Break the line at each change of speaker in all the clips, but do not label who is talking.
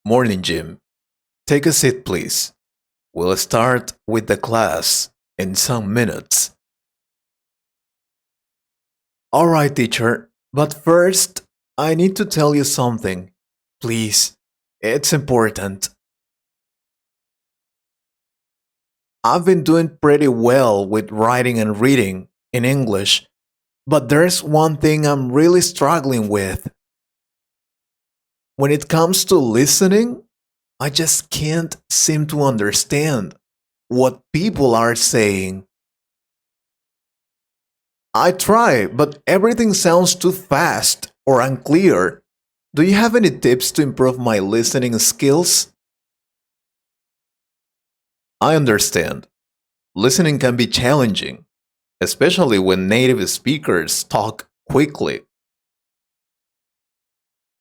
Morning, Jim. Take a seat, please. We'll start with the class in some minutes. All right, teacher. But first, I need to tell you something. Please, it's important. I've been doing pretty well with writing and reading in English, but there's one thing I'm really struggling with. When it comes to listening, I just can't seem to understand what people are saying. I try, but everything sounds too fast or unclear. Do you have any tips to improve my listening skills? I understand. Listening can be challenging, especially when native speakers talk quickly.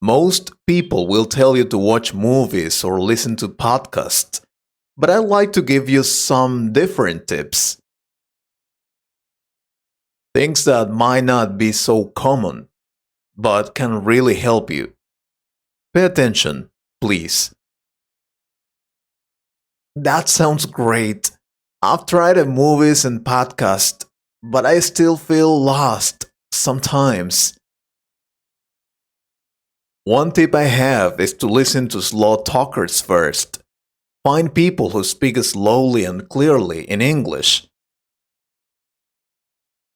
Most people will tell you to watch movies or listen to podcasts, but I'd like to give you some different tips. Things that might not be so common, but can really help you. Pay attention, please. That sounds great. I've tried movies and podcasts, but I still feel lost sometimes. One tip I have is to listen to slow talkers first. Find people who speak slowly and clearly in English.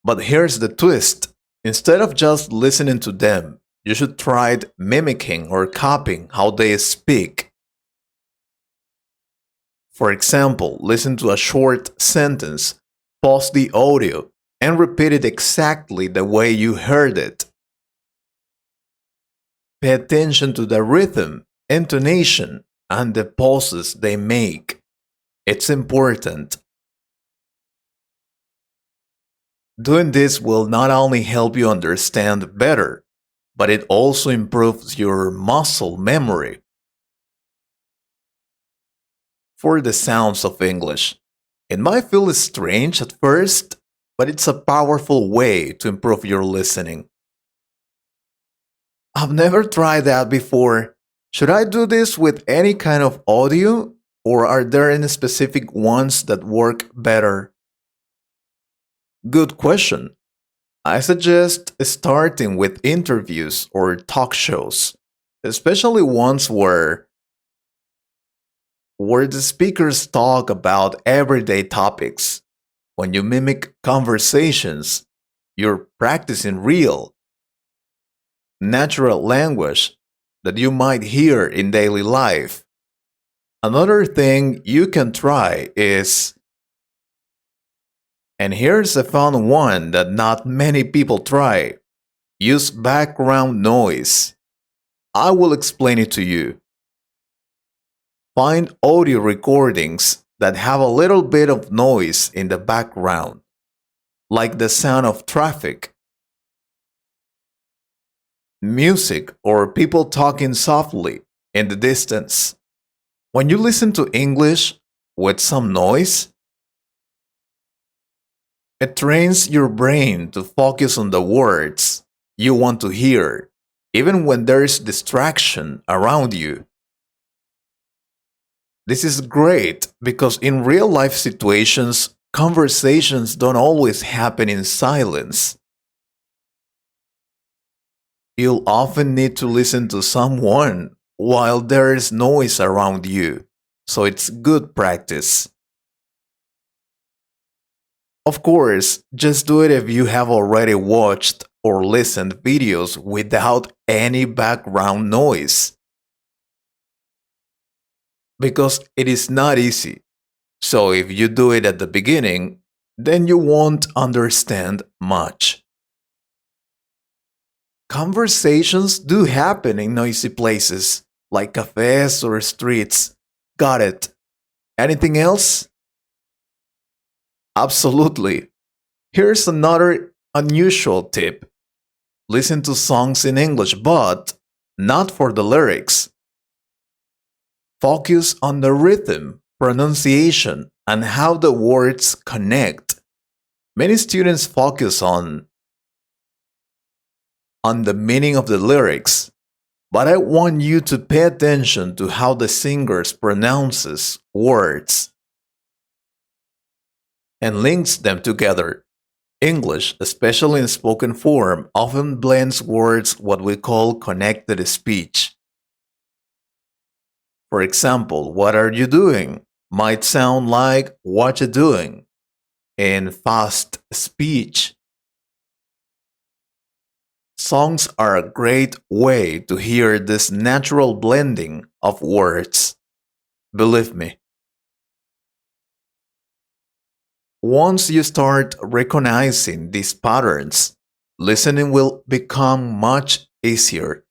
But here's the twist. Instead of just listening to them, you should try mimicking or copying how they speak. For example, listen to a short sentence, pause the audio, and repeat it exactly the way you heard it. Pay attention to the rhythm, intonation, and the pauses they make. It's important. Doing this will not only help you understand better, but it also improves your muscle memory. For the sounds of English, it might feel strange at first, but it's a powerful way to improve your listening. I've never tried that before. Should I do this with any kind of audio, or are there any specific ones that work better? Good question. I suggest starting with interviews or talk shows, especially ones where the speakers talk about everyday topics. When you mimic conversations, you're practicing real, natural language that you might hear in daily life. Another thing you can try is, and here's a fun one that not many people try, use background noise. I will explain it to you. Find audio recordings that have a little bit of noise in the background, like the sound of traffic, music, or people talking softly in the distance. When you listen to English with some noise, it trains your brain to focus on the words you want to hear, even when there's distraction around you. This is great because in real life situations, conversations don't always happen in silence. You'll often need to listen to someone while there is noise around you, so it's good practice. Of course, just do it if you have already watched or listened videos without any background noise, because it is not easy. So if you do it at the beginning, then you won't understand much. Conversations do happen in noisy places, like cafes or streets. Got it. Anything else? Absolutely. Here's another unusual tip. Listen to songs in English, but not for the lyrics. Focus on the rhythm, pronunciation, and how the words connect. Many students focus on the meaning of the lyrics, But I want you to pay attention to how the singers pronounces words and links them together. English, especially in spoken form, often blends words what we call connected speech. For example, what are you doing might sound like what you doing in fast speech. Songs are a great way to hear this natural blending of words. Believe me, once you start recognizing these patterns, listening will become much easier.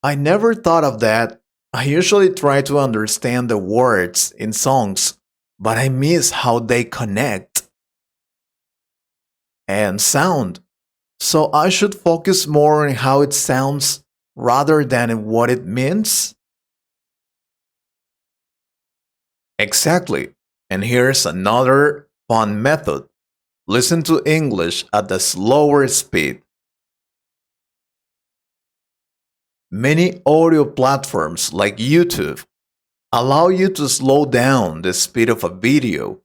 I never thought of that. I usually try to understand the words in songs, but I miss how they connect and sound. So I should focus more on how it sounds rather than in what it means? Exactly. And here's another fun method. Listen to English at a slower speed. Many audio platforms like YouTube allow you to slow down the speed of a video.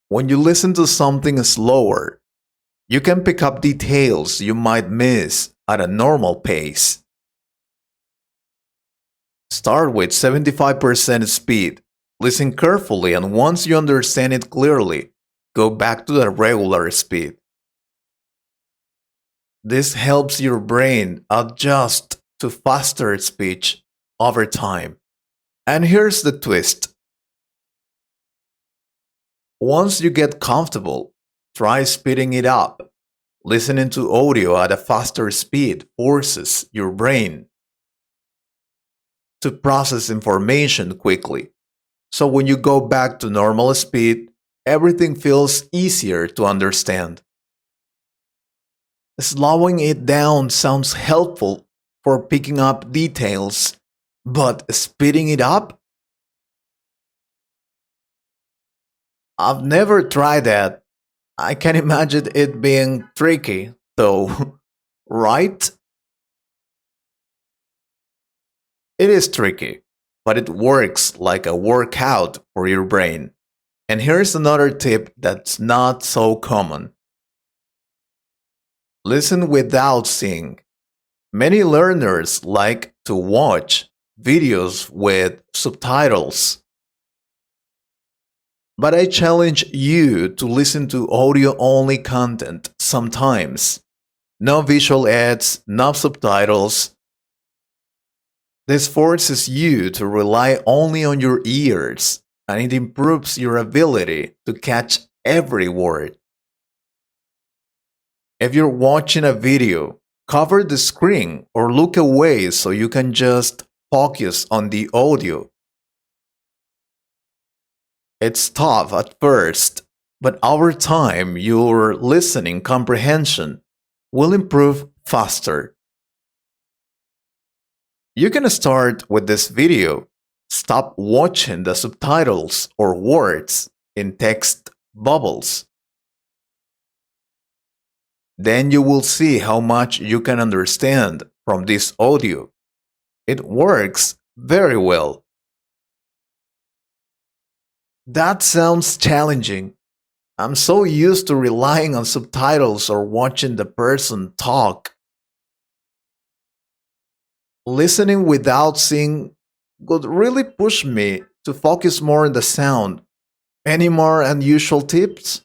When you listen to something slower, you can pick up details you might miss at a normal pace. Start with 75% speed. Listen carefully, and once you understand it clearly, go back to the regular speed. This helps your brain adjust to faster speech over time. And here's the twist. Once you get comfortable, try speeding it up. Listening to audio at a faster speed forces your brain to process information quickly. So when you go back to normal speed, everything feels easier to understand. Slowing it down sounds helpful for picking up details, but speeding it up? I've never tried that. I can imagine it being tricky, though, right? It is tricky, but it works like a workout for your brain. And here's another tip that's not so common. Listen without seeing. Many learners like to watch videos with subtitles. But I challenge you to listen to audio only content sometimes. No visual ads, no subtitles. This forces you to rely only on your ears, and it improves your ability to catch every word. If you're watching a video, cover the screen or look away so you can just focus on the audio. It's tough at first, but over time your listening comprehension will improve faster. You can start with this video. Stop watching the subtitles or words in text bubbles. Then you will see how much you can understand from this audio. It works very well. That sounds challenging. I'm so used to relying on subtitles or watching the person talk. Listening without seeing would really push me to focus more on the sound. Any more unusual tips?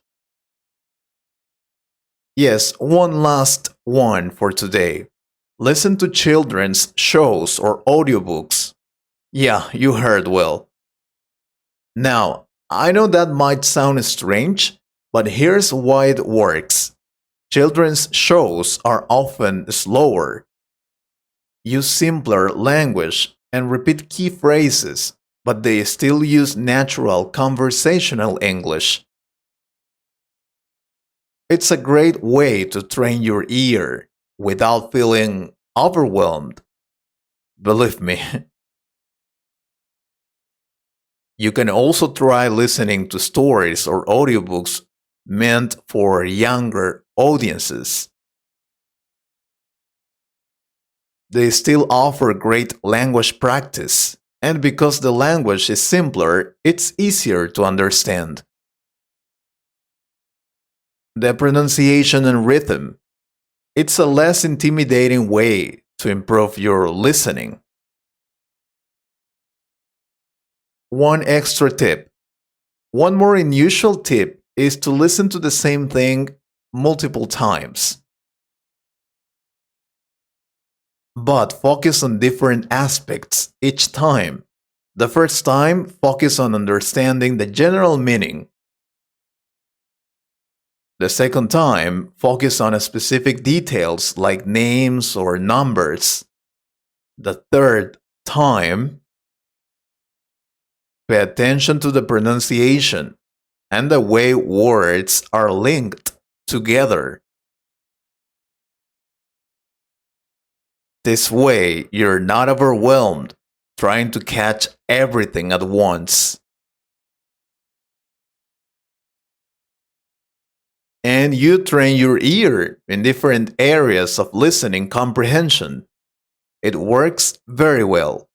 Yes, one last one for today. Listen to children's shows or audiobooks. Yeah, you heard well. Now, I know that might sound strange, but here's why it works. Children's shows are often slower, use simpler language, and repeat key phrases, but they still use natural conversational English. It's a great way to train your ear without feeling overwhelmed. Believe me. You can also try listening to stories or audiobooks meant for younger audiences. They still offer great language practice, and because the language is simpler, it's easier to understand. The pronunciation and rhythm. It's a less intimidating way to improve your listening. One extra tip. One more unusual tip is to listen to the same thing multiple times, but focus on different aspects each time. The first time, focus on understanding the general meaning. The second time, focus on specific details like names or numbers. The third time, pay attention to the pronunciation and the way words are linked together. This way, you're not overwhelmed trying to catch everything at once. And you train your ear in different areas of listening comprehension. It works very well.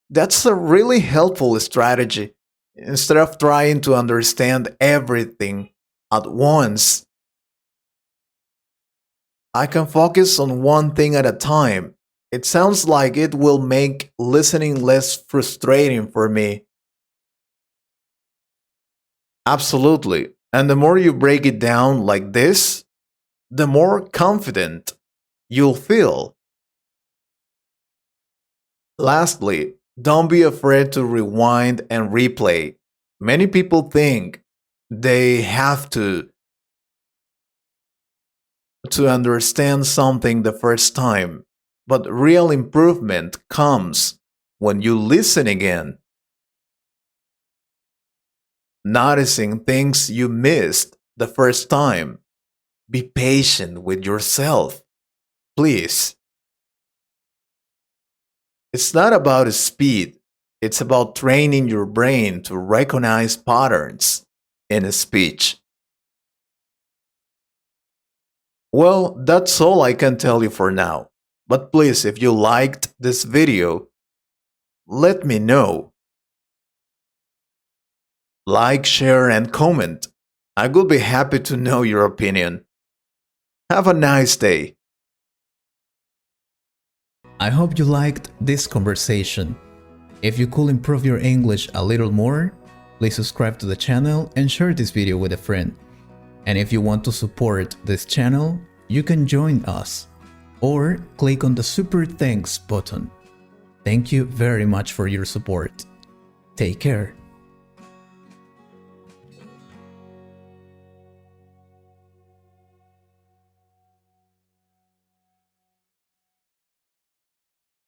That's a really helpful strategy. Instead of trying to understand everything at once, I can focus on one thing at a time. It sounds like it will make listening less frustrating for me. Absolutely. And the more you break it down like this, the more confident you'll feel. Lastly, don't be afraid to rewind and replay. Many people think they have to understand something the first time, but real improvement comes when you listen again, noticing things you missed the first time. Be patient with yourself, please. It's not about speed, it's about training your brain to recognize patterns in a speech. Well, that's all I can tell you for now. But please, if you liked this video, let me know. Like, share, and comment. I would be happy to know your opinion. Have a nice day. I hope you liked this conversation. If you could improve your English a little more, please subscribe to the channel and share this video with a friend. And if you want to support this channel, you can join us or click on the Super Thanks button. Thank you very much for your support. Take care.